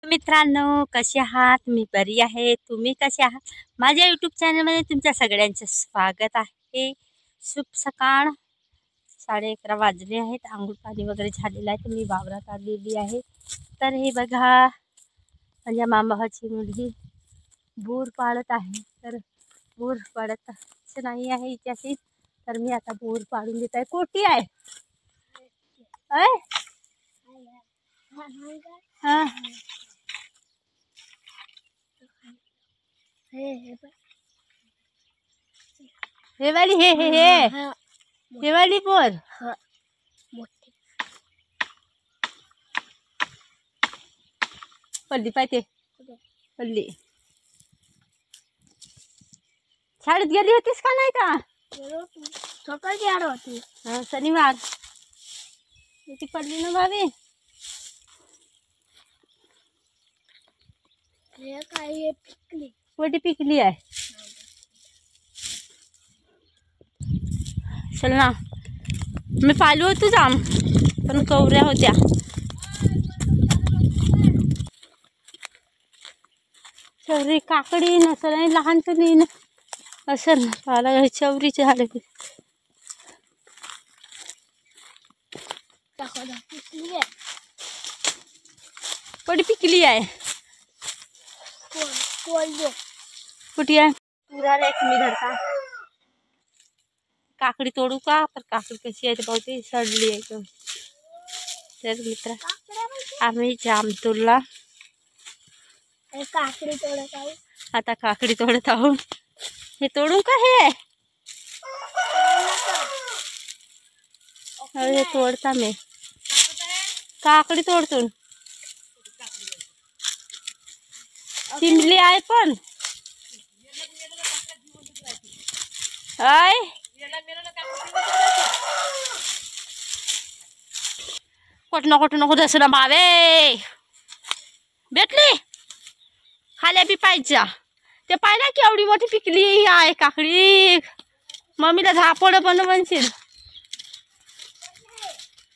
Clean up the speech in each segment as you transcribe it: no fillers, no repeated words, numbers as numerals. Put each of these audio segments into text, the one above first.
मित्रांनो, कसे आहात? मी बरी आहे. तुम्ही कसे आहात? माझ्या यूट्यूब चॅनलमध्ये तुमच्या सगळ्यांचे स्वागत आहे. शुभ सकाळ. 11:30 वाजले आहेत. आंघोळ पाणी वगैरे झालेलं आहे. तर मी वावरात आलेली आहे. तर हे बघा, माझ्या मामाची मुलगी बोर पाडत आहे. तर बोर पाडत नाही आहे हिच्याशी, तर मी आता बोर पाडून देत आहे. कोटी आहे हा. हे वाली हे वाली बोर पडली पाहिजे. पडली. शाळेत गेली होतीस का नाही का? सकाळची आड होती. शनिवार ती पडली ना भाभी. हे काय पिकली? कोटी पिकली आहे. चल ना, मी पाहिलो होतो जाम, पण कवऱ्या होत्या. चवरी काकडी नसल आणि लहानपणी असेल ना पाला चवरीचे झाले. कोटी पिकली आहे. कुठे आहे? पुरा एक मी धरता. काकडी तोडू का? पर काकडी कशी आहे? बहुते सडली आहे. तर मित्र, आम्ही जाम तोडला. काकडी तोडत आहोत. आता काकडी तोडत आहोत. हे तोडू का? हे हे तोडता मी. काकडी तोडतो. चिमली आहे पण आय कुठं नको दस ना बावे. भेटली खाल्या बी पाहिजे. ते पाहिजे की एवढी मोठी पिकली आहे काकडी. मम्मीला झापड पण म्हणशील.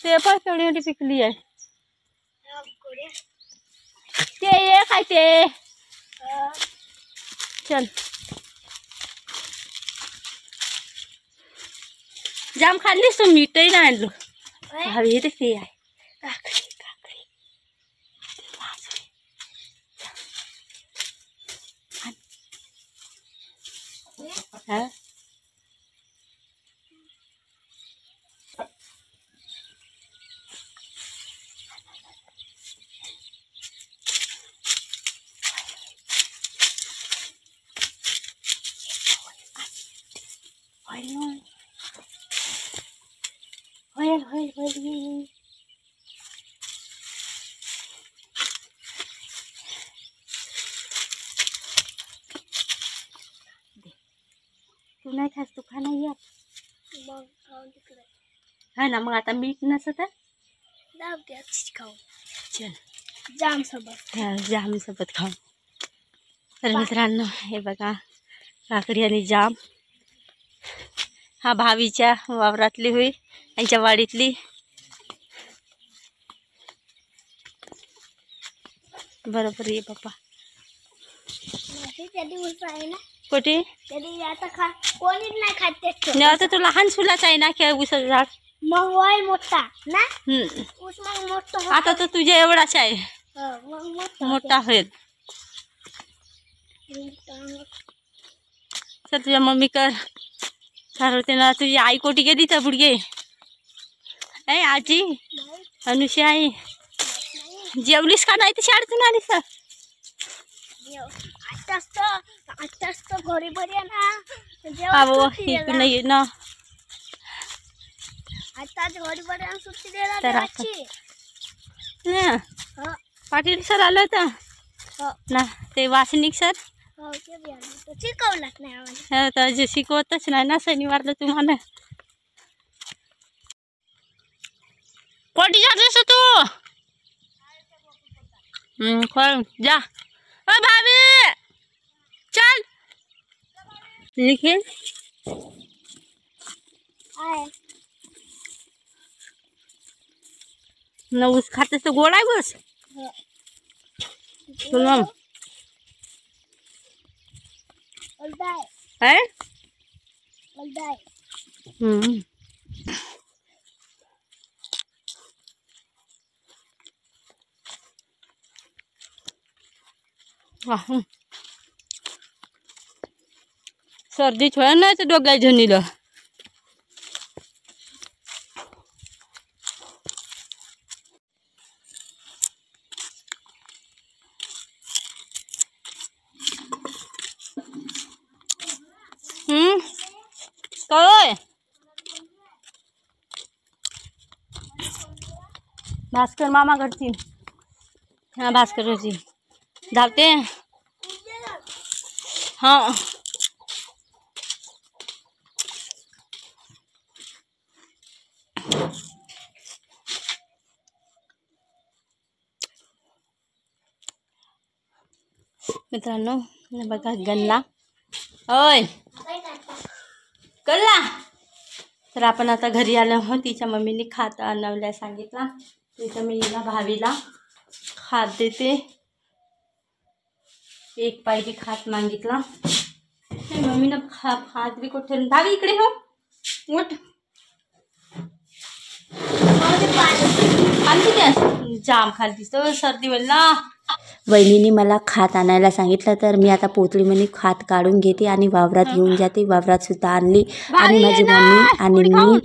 ते पण केवढी मोठी पिकली आहे. ते ये काय ते. चल जाम खाल्लीस तू. मीठही नाही आणलो. हवी ते आहे काकडी. काकडी हा. होईल. तू नाही खास, तू खा नाही येत. हा ना, मग आता मीठ नसत खाऊ. चल जाम सोबत. जाम सोबत खाऊ. तर मित्रांनो, हे बघा काकडी आणि जाम. हा भावीच्या वावरातली होई, यांच्या वाडीतली. बरोबर ये पप्पा. कुठे आता खा. कोणीच नाही खात. आता तो लहान सुलाच आहे ना की ऊसाचं झाड. मग वय मोठा ना. ऊस मग मोठा. आता तो तुझ्या एवढाच आहे. मोठा होईल. चल तुझ्या मम्मी कर होते ना. तुझी आई कोटी गेली तर बुडगे. ऐ आजी अनुषा आई जेवलीस का नाही? तर शाळेतून आलीस तर घरी बरी ना. नाही ना. आता घरी बरी सुट्टी द्यायला तर द्यायची. पाटील सर आलं होतं ना, ते वासनिक सर. शिकवलंच नाही आम्हाला. तर जे शिकवतच नाही ना शनिवारला तुम्हाला. कोटी जातस तू? जा. ओ भाभी चल लिखे न ऊस खातेस तर गोड आहे बस. चल मग उलदाय है उलदाय सर्दी छोड़ ना तो डोगा झनीला काय भास्कर मामा करतील हाँ भास्कर करतील धावते हाँ मित्रांनो बघा गल्ला ओय गल्ला तर आपण आता घरी आलो आहोत. तिच्या मम्मीने खात आणवल्या सांगितला. तिच्या मी हिला भावीला खात देते. एक पायरी खात मागितला. मम्मीनं खात बी कुठे भावी इकडे हो उठ आणखी त्या जाम खाली तर सर्दी होईल ना. वहिनीने मला खात आणायला सांगितलं तर मी आता पोतळीमध्ये खात काढून घेते आणि वावरात घेऊन जाते. वावरात सुद्धा आणली आणि माझी मम्मी आणि मी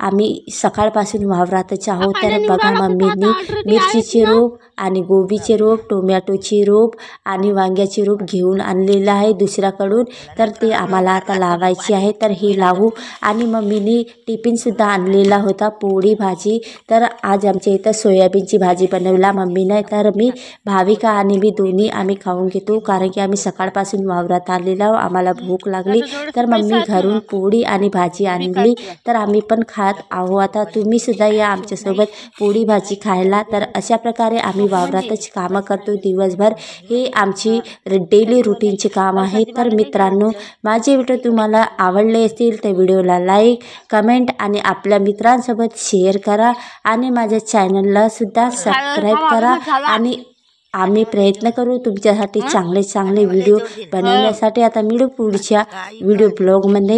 आम्ही सकाळपासून वावरातच आहोत. तर बघा मम्मीने मिरचीचे रोप आणि गोबीचे रोप टोमॅटोचे रोप आणि वांग्याचे रोप घेऊन आणलेलं आहे दुसऱ्याकडून. तर ते आम्हाला आता लावायचे आहे. तर हे लावू. आणि मम्मीने टिफिनसुद्धा आणलेला होता पोळी भाजी. तर आज आमच्या इथं सोयाबीनची भाजी बनवला मम्मीने. तर मी भाविका आणि मी दोन्ही आम्ही खाऊन घेतो कारण की आम्ही सकाळपासून वावरात आलेलो आम्हाला भूक लागली. तर मम्मी घरून पोळी आणि भाजी आणली तर आम्ही पण खात आहो. आता तुम्ही सुद्धा या आमच्यासोबत पोळी भाजी खायला. तर अशा प्रकारे आम्ही वावरातच कामं करतो दिवसभर. हे आमची डेली रुटीनचे काम आहे. तर मित्रांनो माझे व्हिडिओ तुम्हाला आवडले असतील तर व्हिडिओला लाईक कमेंट आणि आपल्या मित्रांसोबत शेअर करा आणि माझ्या चॅनलला सुद्धा सबस्क्राईब करा. आणि आम्ही प्रयत्न करू तुमच्यासाठी चांगले चांगले व्हिडिओ बनवण्यासाठी. आता मिळू पुढच्या व्हिडिओ ब्लॉगमध्ये.